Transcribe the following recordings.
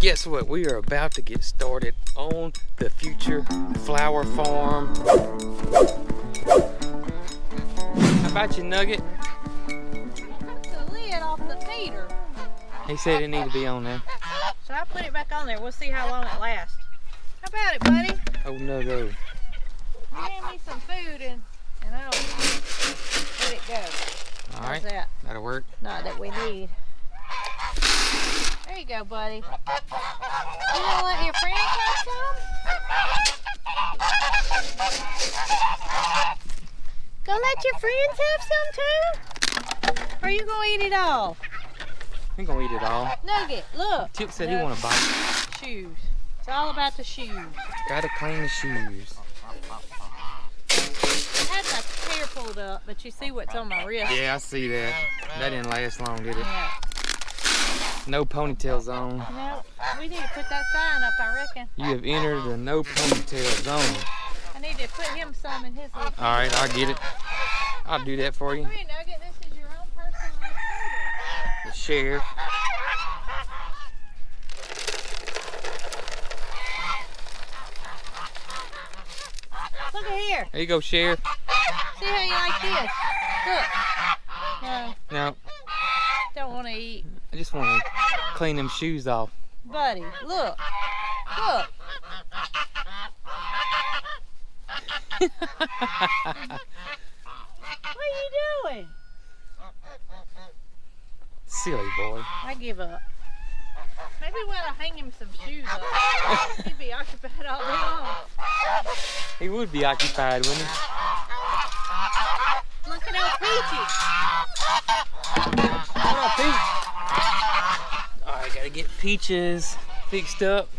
guess what? We are about to get started on the future flower farm. How about you, Nugget? Took the lid off the feeder. He said it needed to be on there. So I put it back on there. We'll see how long it lasts. How about it, buddy? Oh, Nugget. You hand me some food and I'll let it go. All right, How's that? that'll work. Not that we need. There you go, buddy. You gonna let your friends have some? Gonna let your friends have some too? Or are you gonna eat it all? I'm gonna eat it all. Nugget, look. Tip said he want to bite. Shoes. It's all about the shoes. Gotta clean the shoes. I had my hair pulled up, but you see what's on my wrist. Yeah, I see that. That didn't last long, did it? Yeah. No ponytail zone. No, we need to put that sign up, I reckon. You have entered the no ponytail zone. I need to put him some in his little. All right, I'll get it. I'll do that for you. Come here, Nugget. This is your own personal feeder. The sheriff. Look at here. There you go, sheriff. See how you like this? Look. No, No, don't want to eat. I just want to clean them shoes off. Buddy, look. Look. What are you doing? Silly boy. I give up. Maybe we ought to hang him some shoes up. He'd be occupied all day long. He would be occupied, wouldn't he? Look at old Peachy. What up, Peach? All right, gotta get Peaches fixed up.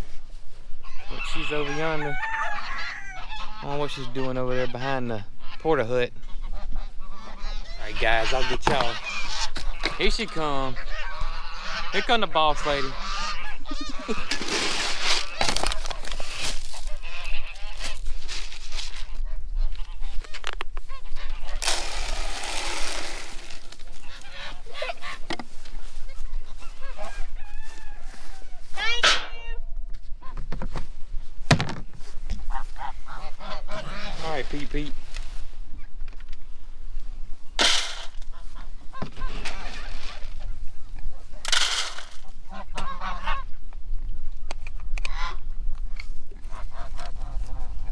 Look, she's over yonder. I don't know what she's doing over there behind the porta hut. All right, guys, I'll get y'all. Here she come. Here come the boss lady. All right, Pete.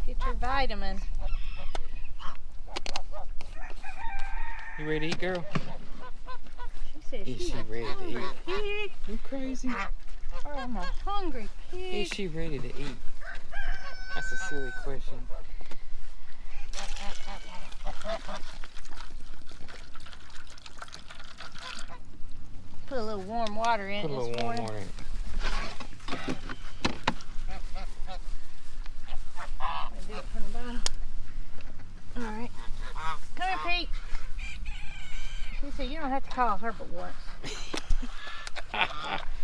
Get your vitamin. You ready to eat, girl? She said Is she's she ready to eat? pig. You crazy? Oh, I'm a hungry pig. Is she ready to eat? That's a silly question. Put a little warm water in Put a it little this warm morning. water in it. I'll do it from the bottom. All right. Come here, Pete. She said you don't have to call her but once.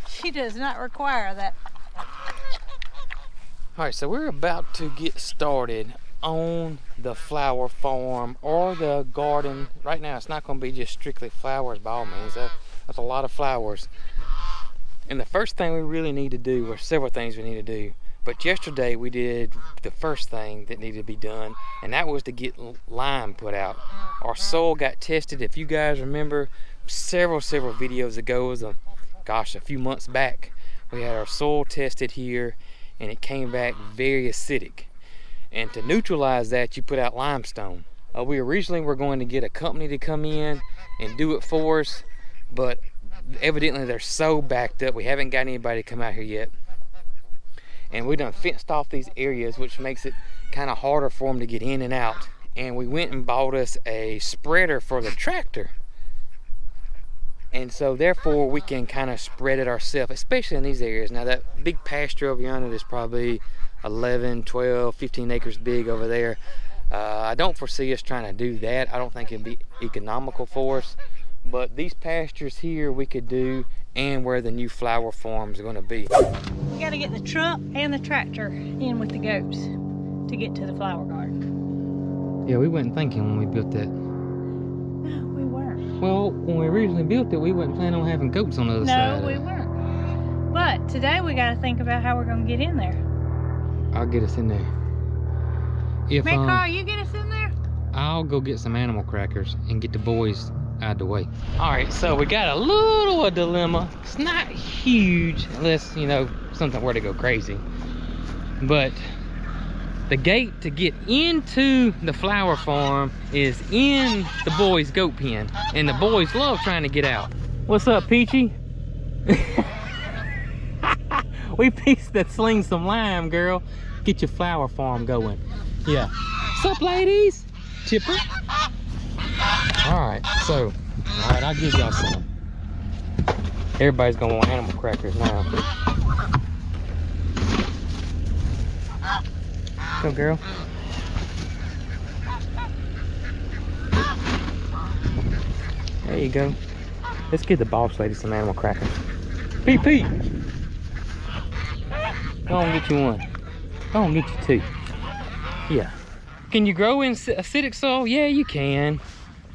She does not require that. All right, so we're about to get started on the flower farm or the garden. Right now, it's not going to be just strictly flowers by all means. That's a lot of flowers. And the first thing we really need to do, or several things we need to do, but yesterday we did the first thing that needed to be done, and that was to get lime put out. Our soil got tested. If you guys remember, several videos ago, it was a few months back, we had our soil tested here, and it came back very acidic. And to neutralize that, you put out limestone. We originally were going to get a company to come in and do it for us, but evidently they're so backed up, we haven't got anybody to come out here yet. And we done fenced off these areas, which makes it kind of harder for them to get in and out. And we went and bought us a spreader for the tractor. And so therefore we can kind of spread it ourselves, especially in these areas. Now that big pasture over yonder is probably 11, 12, 15 acres big over there. I don't foresee us trying to do that. I don't think it'd be economical for us. But these pastures here we could do, and where the new flower farms are going to be. We got to get the truck and the tractor in with the goats to get to the flower garden. Yeah, we wasn't thinking when we built that. No, we weren't. Well, when we originally built it, we wasn't planning on having goats on the other side. No, we weren't. But today we got to think about how we're going to get in there. I'll get us in there. MaryCarl, you get us in there? I'll go get some animal crackers and get the boys out of the way. All right, so we got a little dilemma. It's not huge unless, you know, something were to go crazy. But the gate to get into the flower farm is in the boys' goat pen. And the boys love trying to get out. What's up, Peachy? We pieced that sling some lime, girl. Get your flower farm going. Yeah. What's up, ladies? Chipper. All right, so, all right, I'll give y'all some. Everybody's gonna want animal crackers now. Go, girl. There you go. Let's give the boss lady some animal crackers. Pete, Pete. Go on, get you one. Go on, get you two. Yeah. Can you grow in acidic soil? Yeah, you can.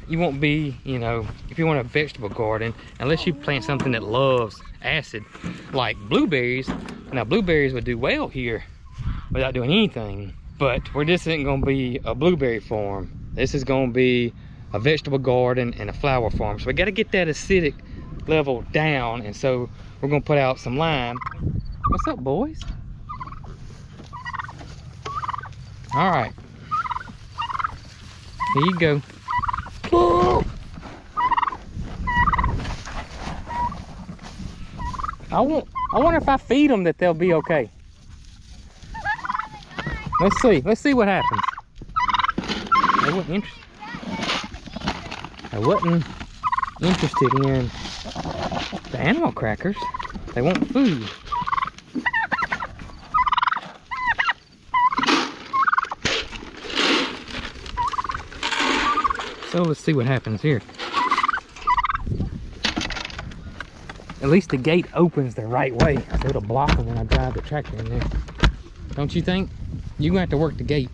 You won't be, you know, if you want a vegetable garden, unless you plant something that loves acid, like blueberries. Now, blueberries would do well here without doing anything, but this isn't gonna be a blueberry farm. This is gonna be a vegetable garden and a flower farm. So we gotta get that acidic level down, and so we're gonna put out some lime. What's up, boys? All right. Here you go. I wonder if I feed them that they'll be okay. Let's see what happens. I wasn't interested in the animal crackers. They want food. So let's see what happens here. At least the gate opens the right way, so it'll block them when I drive the tractor in there. Don't you think? You're gonna have to work the gate.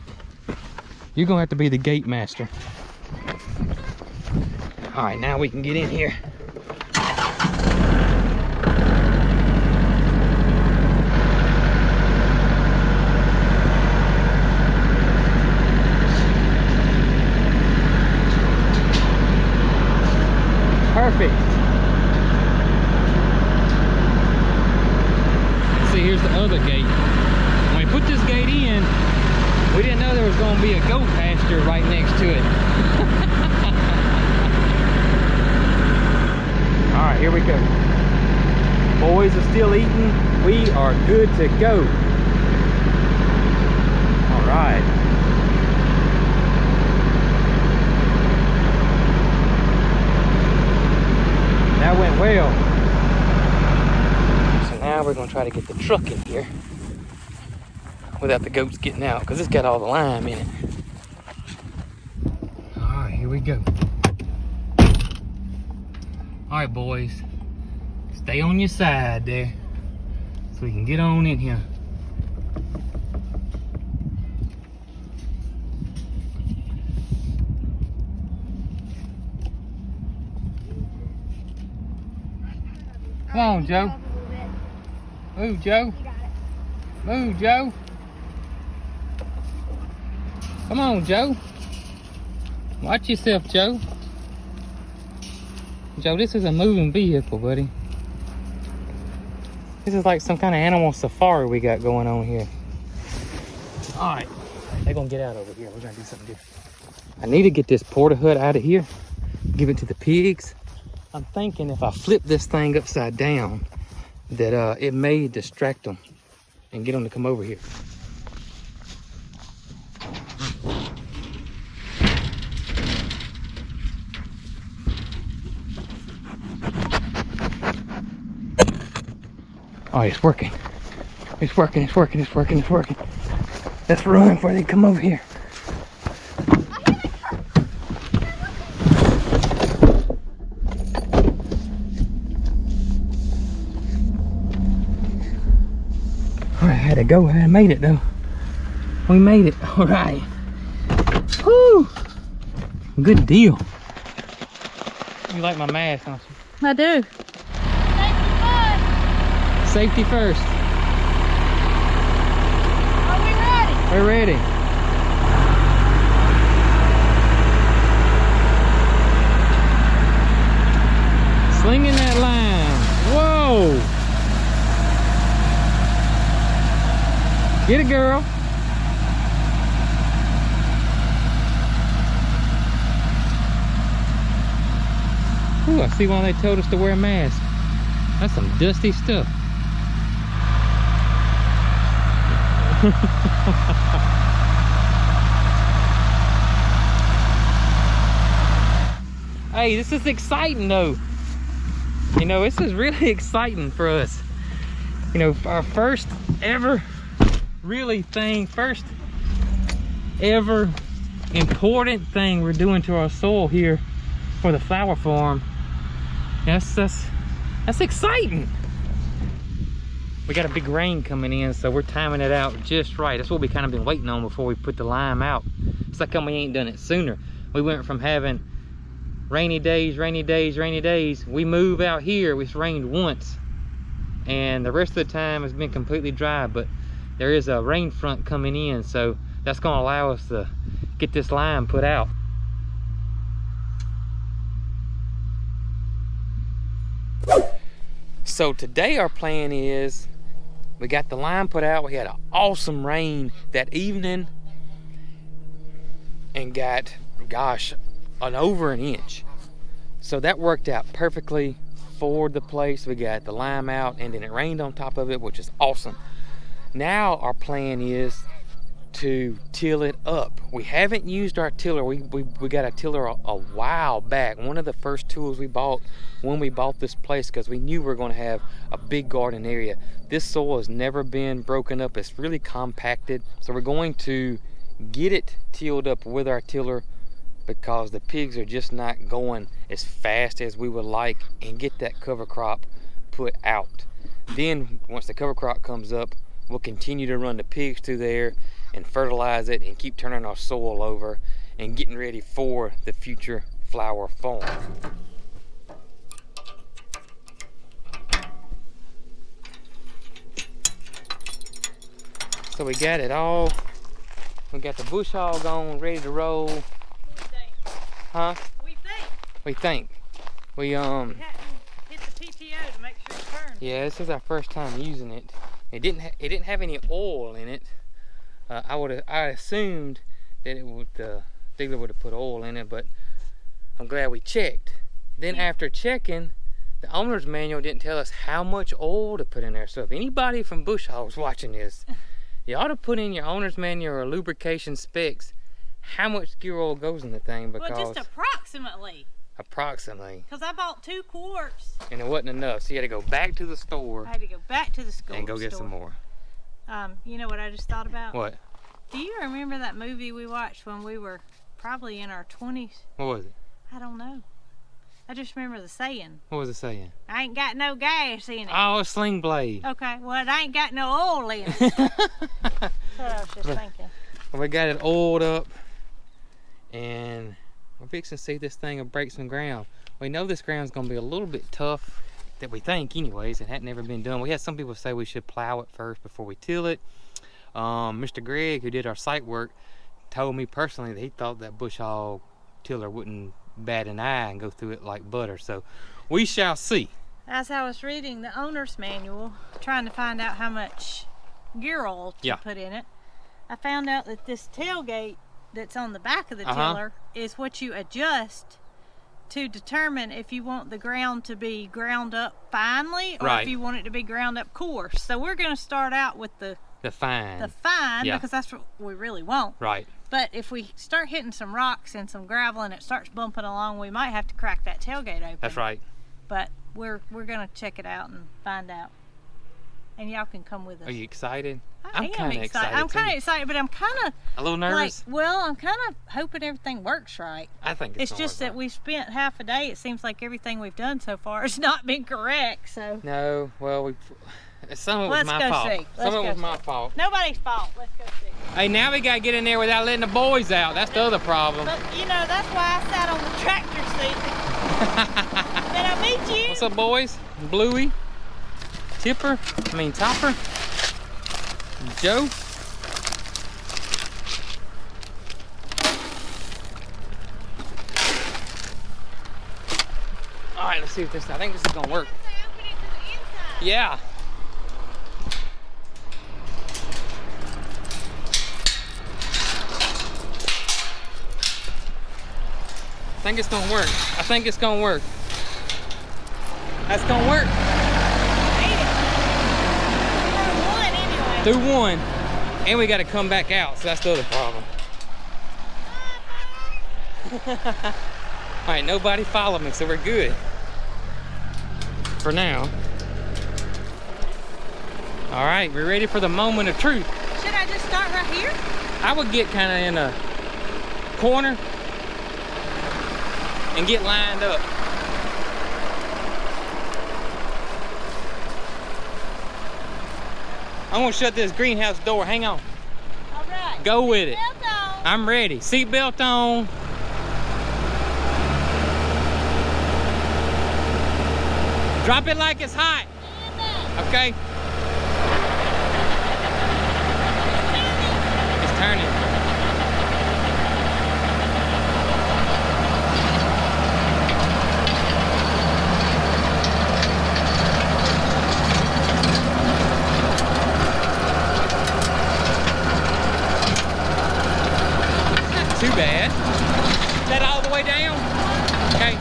You're gonna have to be the gate master. All right, now we can get in here. Perfect. See, here's the other gate. When we put this gate in, we didn't know there was going to be a goat pasture right next to it. All right, here we go. Boys are still eating. We are good to go. All right. That went well. So now we're gonna try to get the truck in here without the goats getting out, because it's got all the lime in it. All right, here we go. All right, boys, stay on your side there so we can get on in here. Come on, Joe. Move, Joe. Move, Joe. Come on, Joe. Watch yourself, Joe. Joe, this is a moving vehicle, buddy. This is like some kind of animal safari we got going on here. All right, they're gonna get out over here. We're gonna do something different. I need to get this porta hut out of here, give it to the pigs. I'm thinking if I flip this thing upside down, that it may distract them and get them to come over here. Oh, it's working. It's working, it's working, it's working, it's working. Let's run before they come over here. All right, I had to go. I made it though. We made it. All right. Woo! Good deal. You like my mask, don't you? I do. Safety first. Are we ready? We're ready. Slinging that line. Whoa! Get it, girl. Ooh, I see why they told us to wear a mask. That's some dusty stuff. Hey, this is exciting though. You know, this is really exciting for us. You know, our first ever first ever important thing we're doing to our soil here for the flower farm. That's exciting. We got a big rain coming in, so we're timing it out just right. That's what we kind of been waiting on before we put the lime out. It's like we ain't done it sooner. We went from having rainy days. We move out here, it's rained once, and the rest of the time has been completely dry, but there is a rain front coming in, so that's gonna allow us to get this lime put out. So today our plan is, we got the lime put out. We had an awesome rain that evening and got, gosh, over an inch. So that worked out perfectly for the place. We got the lime out and then it rained on top of it, which is awesome. Now our plan is to till it up. We haven't used our tiller. We got a tiller a while back. One of the first tools we bought when we bought this place, because we knew we were going to have a big garden area. This soil has never been broken up. It's really compacted. So we're going to get it tilled up with our tiller, because the pigs are just not going as fast as we would like, and get that cover crop put out. Then once the cover crop comes up, we'll continue to run the pigs through there and fertilize it and keep turning our soil over and getting ready for the future flower farm. So we got it all. We got the bush hog on, ready to roll. What do we think? Huh? We think. We hadn't hit the PTO to make sure it turned. Yeah, this is our first time using it. It didn't have any oil in it. I assumed that it would, dealer would have put oil in it, but I'm glad we checked. Then after checking, the owner's manual didn't tell us how much oil to put in there. So if anybody from bush hogs watching this, you ought to put in your owner's manual or lubrication specs how much gear oil goes in the thing, because Well, just approximately. Because I bought 2 quarts. And it wasn't enough, so you had to go back to the store. I had to go back to the store and go get some more. You know what I just thought about? What? Do you remember that movie we watched when we were probably in our 20s? What was it? I don't know. I just remember the saying. What was it saying? I ain't got no gas in it. Oh, a sling blade. Okay, well, it ain't got no oil in it. That's what I was just thinking. Well, we got it oiled up, and we're fixing to see if this thing will break some ground. We know this ground's gonna be a little bit tough, that we think anyways. It hadn't never been done. We had some people say we should plow it first before we till it. Mr. Greg, who did our site work, told me personally that he thought that bush hog tiller wouldn't bat an eye and go through it like butter. So we shall see. As I was reading the owner's manual, trying to find out how much gear oil to put in it, I found out that this tailgate that's on the back of the tiller is what you adjust to determine if you want the ground to be ground up finely or if you want it to be ground up coarse. So we're going to start out with the fine. Because that's what we really want. Right. But if we start hitting some rocks and some gravel and it starts bumping along, we might have to crack that tailgate open. That's right. But we're going to check it out and find out. And y'all can come with us. Are you excited? I'm kind of excited. I'm kind of excited, but I'm kind of a little nervous. Like, well, I'm kind of hoping everything works right. I think it's just that we've spent half a day. It seems like everything we've done so far has not been correct. So no, well, some of it was my fault. Some of it was my fault. Nobody's fault. Let's go see. Hey, now we gotta get in there without letting the boys out. That's the other problem. But you know, that's why I sat on the tractor seat. Did I meet you? What's up, boys? Bluey. topper. Joe. All right, let's see if I think this is gonna work. Yeah. I think it's gonna work. I think it's gonna work. That's gonna work. Through one. And we gotta come back out, so that's the other problem. All right, nobody followed me, so we're good. For now. All right, we're ready for the moment of truth. Should I just start right here? I would get kind of in a corner and get lined up. I'm gonna shut this greenhouse door. Hang on. All right. Go with it. Seatbelt on. I'm ready. Seatbelt on. Drop it like it's hot. Okay. It's turning. Too bad. Is that all the way down? Okay.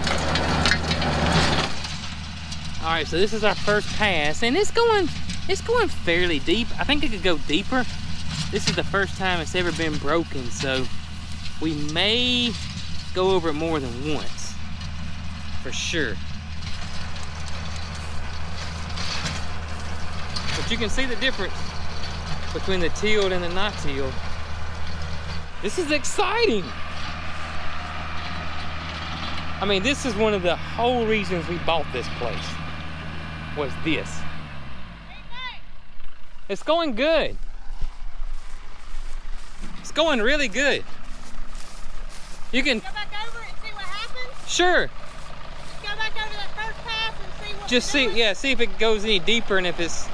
All right, so this is our first pass, and it's going fairly deep. I think it could go deeper. This is the first time it's ever been broken, so we may go over it more than once, for sure. But you can see the difference between the tilled and the not tilled. This is exciting. I mean, this is one of the whole reasons we bought this place, was this. It's going good. It's going really good. You can Go back over it and see what happens? Sure. Go back over that first pass and see what Just see, yeah, see if it goes any deeper and if it's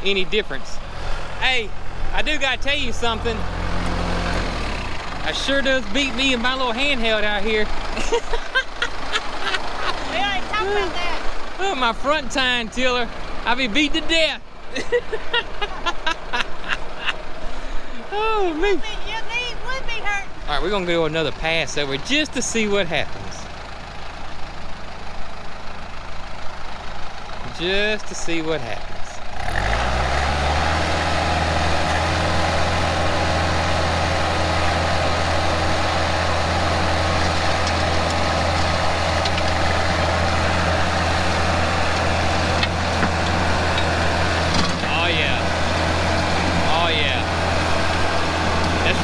any difference. Hey, I do gotta tell you something. I sure does beat me in my little handheld out here. We already talked about that. Oh, my front tine tiller, I be beat to death. Oh, me. Your knees would be hurting. All right, we're gonna go another pass over just to see what happens. Just to see what happens.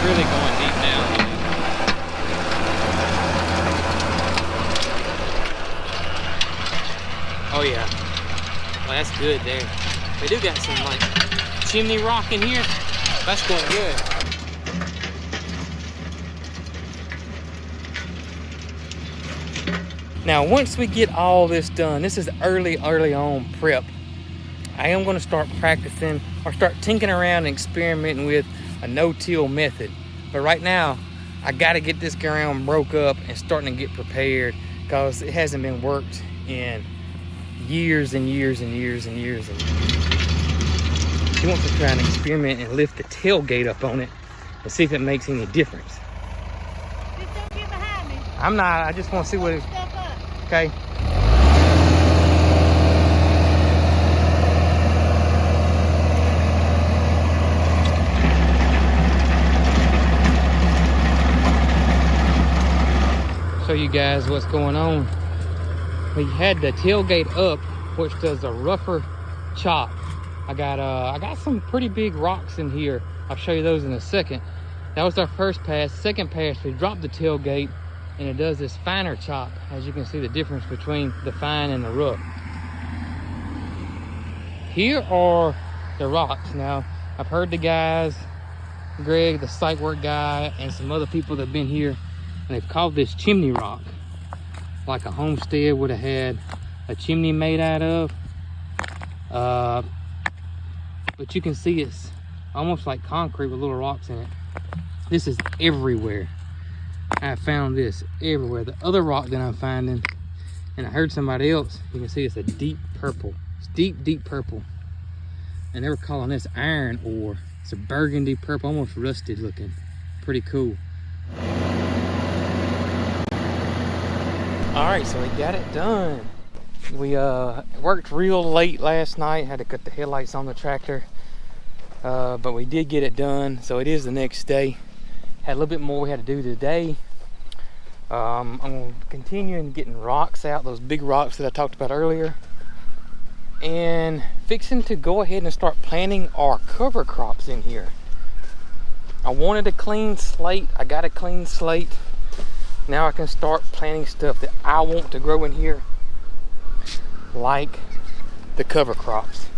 Really going deep now. Oh yeah. Well, that's good there. We do got some like chimney rock in here. That's going good. Now once we get all this done, this is early on prep. I am going to start practicing or start tinkering around and experimenting with a no-till method. But right now, I gotta get this ground broke up and starting to get prepared because it hasn't been worked in years and years and years and years. And she wants to try and experiment and lift the tailgate up on it and see if it makes any difference. Just don't get behind me. I'm not, I just want to see what it, Stuff up. okay? Show you guys what's going on. We had the tailgate up, which does a rougher chop. I got some pretty big rocks in here. I'll show you those in a second. That was our first pass. Second pass, we dropped the tailgate and it does this finer chop. As you can see the difference between the fine and the rough. Here are the rocks. Now, I've heard the guys, Greg, the site work guy, and some other people that have been here, and they've called this chimney rock, like a homestead would have had a chimney made out of. but you can see it's almost like concrete with little rocks in it. This is everywhere. I found this everywhere. The other rock that I'm finding, and I heard somebody else, you can see it's a deep purple. It's deep, deep purple. And they were calling this iron ore. It's a burgundy purple, almost rusted looking. Pretty cool. All right, so we got it done. We worked real late last night. Had to cut the headlights on the tractor. But we did get it done. So it is the next day. Had a little bit more we had to do today. I'm going to continue getting rocks out, those big rocks that I talked about earlier. And fixing to go ahead and start planting our cover crops in here. I wanted a clean slate. I got a clean slate. Now I can start planting stuff that I want to grow in here, like the cover crops.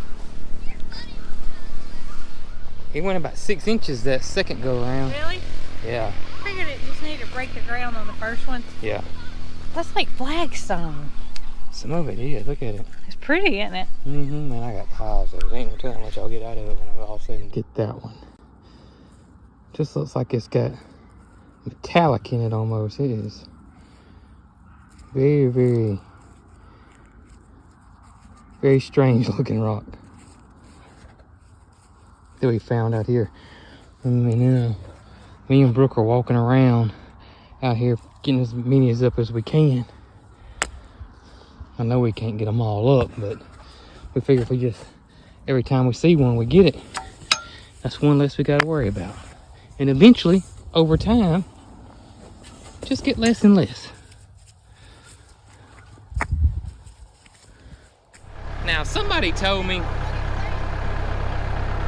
He went about 6 inches that second go around. Really? Yeah. I figured it just needed to break the ground on the first one. Yeah. That's like flagstone. Some of it is. Look at it. It's pretty, isn't it? Mm-hmm. Man, I got piles of it. Ain't no telling how much I'll get out of it when I all said and get that one. Just looks like it's got metallic in it almost. It is very, very, very strange looking rock that we found out here. I mean, me and Brooke are walking around out here getting as many up as we can. I know we can't get them all up, but we figure if we just, every time we see one, we get it. That's one less we got to worry about. And eventually, over time, just get less and less. Now, somebody told me,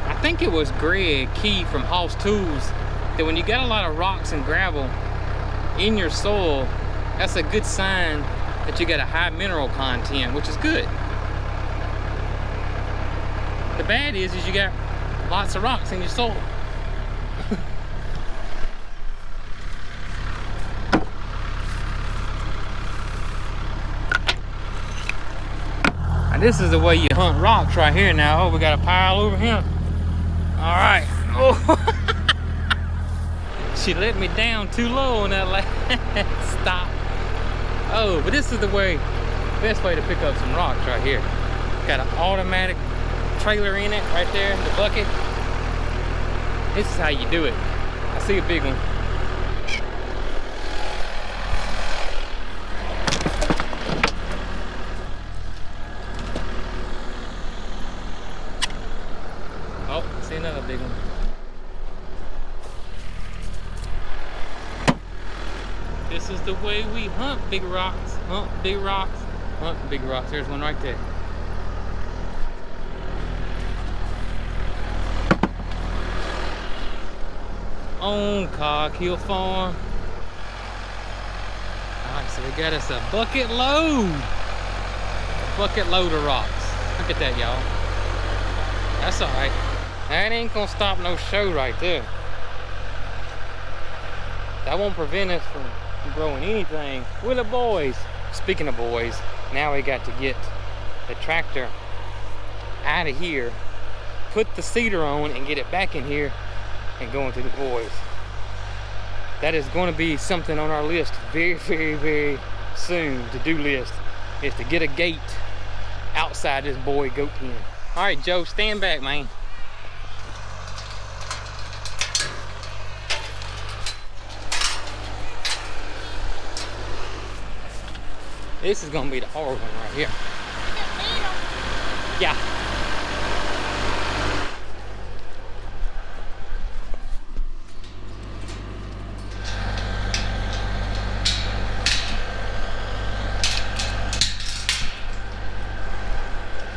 I think it was Greg Key from Hoss Tools, that when you got a lot of rocks and gravel in your soil, that's a good sign that you got a high mineral content, which is good. The bad is you got lots of rocks in your soil. And this is the way you hunt rocks right here now. Oh, we got a pile over here. All right. Oh. She let me down too low on that last stop. Oh, but this is the way, best way to pick up some rocks right here. Got an automatic trailer in it right there, the bucket. This is how you do it. I see a big one. Oh, I see another big one. This is the way we hunt big rocks, hunt big rocks, hunt big rocks. There's one right there. On coghillfarms. Alright, so we got us a bucket load. A bucket load of rocks. Look at that, y'all. That's alright. That ain't gonna stop no show right there. That won't prevent us from growing anything with the boys. Speaking of boys, now we got to get the tractor out of here, put the seeder on and get it back in here and going to the boys. That is going to be something on our list very, very, very soon. To-do list is to get a gate outside this boy goat pen. All right, Joe, stand back, man. This is gonna be the hard one right here. Yeah.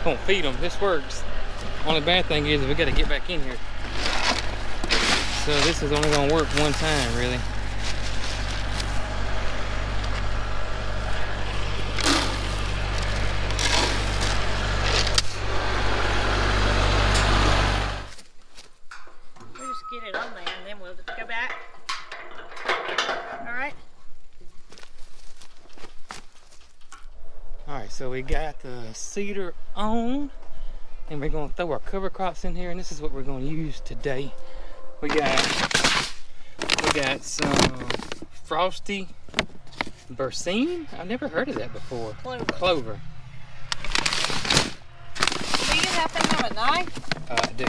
Gonna feed them. This works. Only bad thing is we gotta get back in here. So this is only gonna work one time, really. Get it on there and then we'll go back. Alright. Alright, so we got the seeder on. And we're gonna throw our cover crops in here, and this is what we're gonna use today. We got some frosty berseem. I've never heard of that before. Clover. Do you happen to have a knife? I do.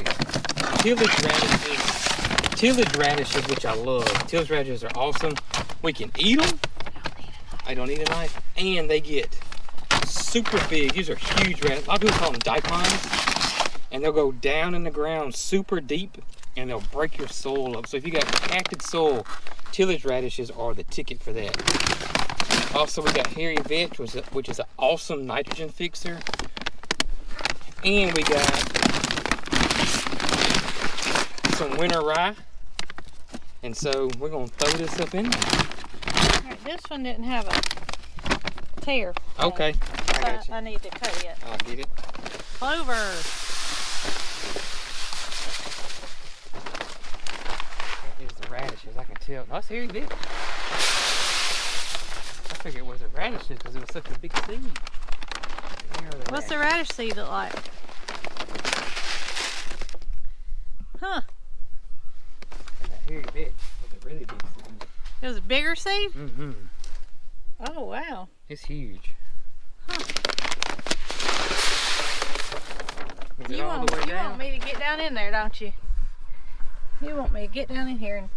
Tillage radishes, which I love. Tillage radishes are awesome. We can eat them. I don't need a knife. And they get super big. These are huge radishes. A lot of people call them daikons. And they'll go down in the ground super deep, and they'll break your soil up. So if you got compacted soil, tillage radishes are the ticket for that. Also, we got hairy vetch, which is an awesome nitrogen fixer. And we got some winter rye. And so we're going to throw this up in there. All right, this one didn't have a tear. Okay, I got you. I need to cut it. I'll get it. Clover. There's the radishes, I can tell. No, it's hairy vetch. I figured it was the radishes because it was such a big seed. What's the radish seed look like? Huh. And that hairy vetch was a really big seed. It was a bigger seed? Mm-hmm. Oh, wow. It's huge. Huh. Is it all the way You down? want me to get down in there, don't you? You want me to get down in here and...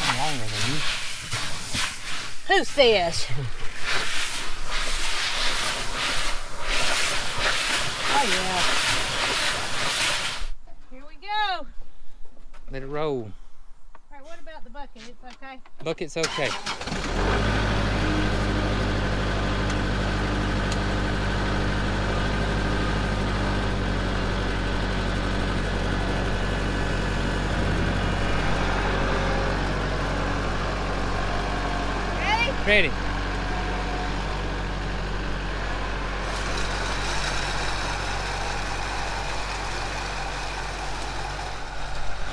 I'm longer than you. Who says? Oh, yeah. Here we go. Let it roll. All right, what about the bucket? It's okay? Bucket's okay. Ready?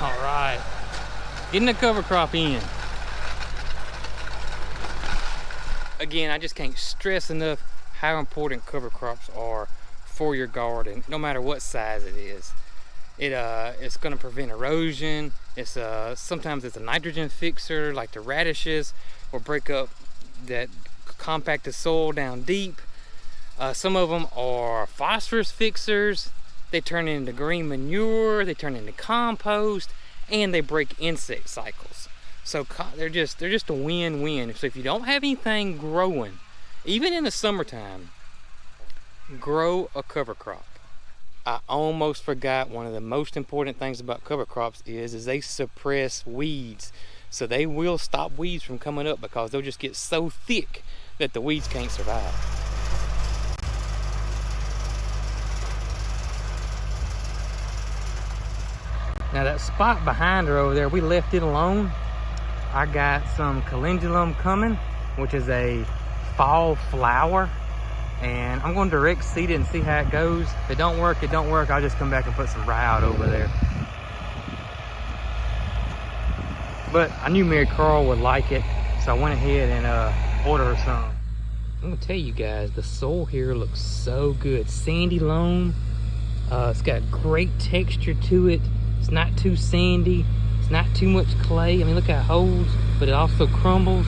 All right. Getting the cover crop in. Again, I just can't stress enough how important cover crops are for your garden, no matter what size it is. It's going to prevent erosion. It's sometimes it's a nitrogen fixer, like the radishes, will break up that compacted soil down deep. Some of them are phosphorus fixers. They turn into green manure, they turn into compost, and they break insect cycles. So they're just a win-win. So if you don't have anything growing, even in the summertime, grow a cover crop. I almost forgot one of the most important things about cover crops is they suppress weeds. So they will stop weeds from coming up because they'll just get so thick that the weeds can't survive. Now that spot behind her over there, we left it alone. I got some calendulum coming, which is a fall flower. And I'm going to direct seed it and see how it goes. If it don't work, it don't work. I'll just come back and put some rye out over there. But I knew MaryCarl would like it, so I went ahead and ordered her some. I'm gonna tell you guys, the soil here looks so good. Sandy loam. It's got great texture to it. It's not too sandy. It's not too much clay. I mean, look how it holds, but it also crumbles.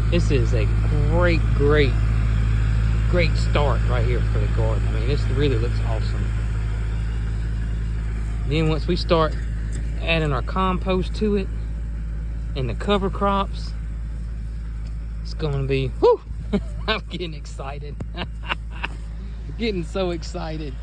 This is a great start right here for the garden. I mean, this really looks awesome. Then once we start adding our compost to it and the cover crops, it's gonna be, whoo! I'm getting excited. Getting so excited.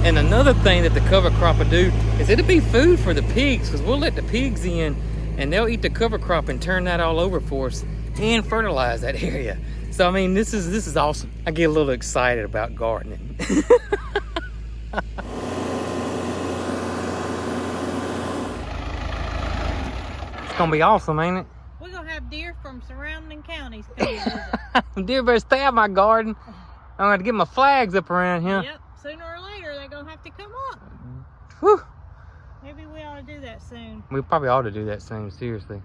And another thing that the cover crop will do is it'll be food for the pigs, because we'll let the pigs in and they'll eat the cover crop and turn that all over for us and fertilize that area. So I mean, this is awesome. I get a little excited about gardening. It's gonna be awesome, ain't it? We're gonna have deer from surrounding counties come visit. Deer better stay out my garden. I'm gonna have to get my flags up around here. Yep, sooner or later they're gonna have to come up. Whew. Maybe we ought to do that soon. We probably ought to do that soon, seriously.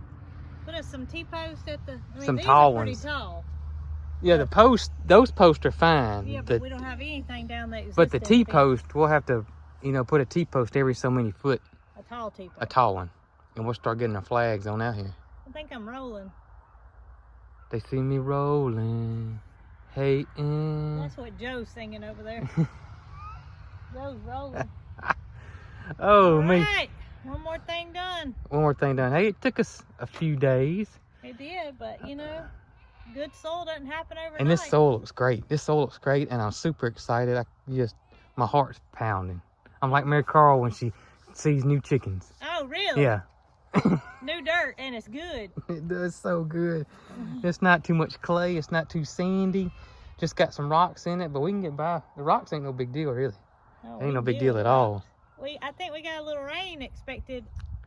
Put us some T-posts at the... Some tall these are ones. pretty tall. Yeah, the post, those posts are fine. Yeah, but we don't have anything down there. But the T-post, we'll have to, you know, put a T-post every so many foot. A tall T-post. A tall one. And we'll start getting the flags on out here. I think I'm rolling. They see me rolling, hating. That's what Joe's singing over there. Joe's rolling. Oh, All me. right, one more thing done. One more thing done. Hey, it took us a few days. It did, but you know, good soil doesn't happen overnight. And this soil looks great. This soil looks great, and I'm super excited. My heart's pounding. I'm like MaryCarl when she sees new chickens. Oh, really? Yeah. New dirt, and it's good. It does so good. It's not too much clay. It's not too sandy. Just got some rocks in it, but we can get by. The rocks ain't no big deal, really. Oh, Ain't no big deal at all. I think we got a little rain expected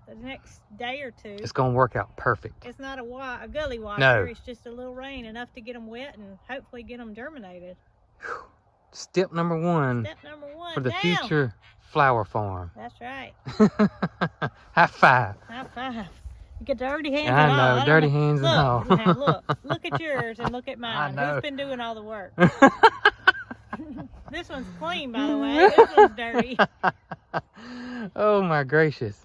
the next day or two. It's gonna work out perfect. It's not a gully washer. No. It's just a little rain, enough to get them wet and hopefully get them germinated. Step number one. Step number one. For the now. future flower farm. That's right. High five. High five. You get dirty hands I and all. know, dirty hands and all. Now look at yours and look at mine. I know. Who's been doing all the work? This one's clean, by the way. This one's dirty. Oh my gracious.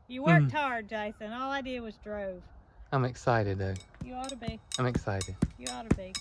You worked hard, Jason. All I did was drove. I'm excited though. You ought to be. I'm excited. You ought to be.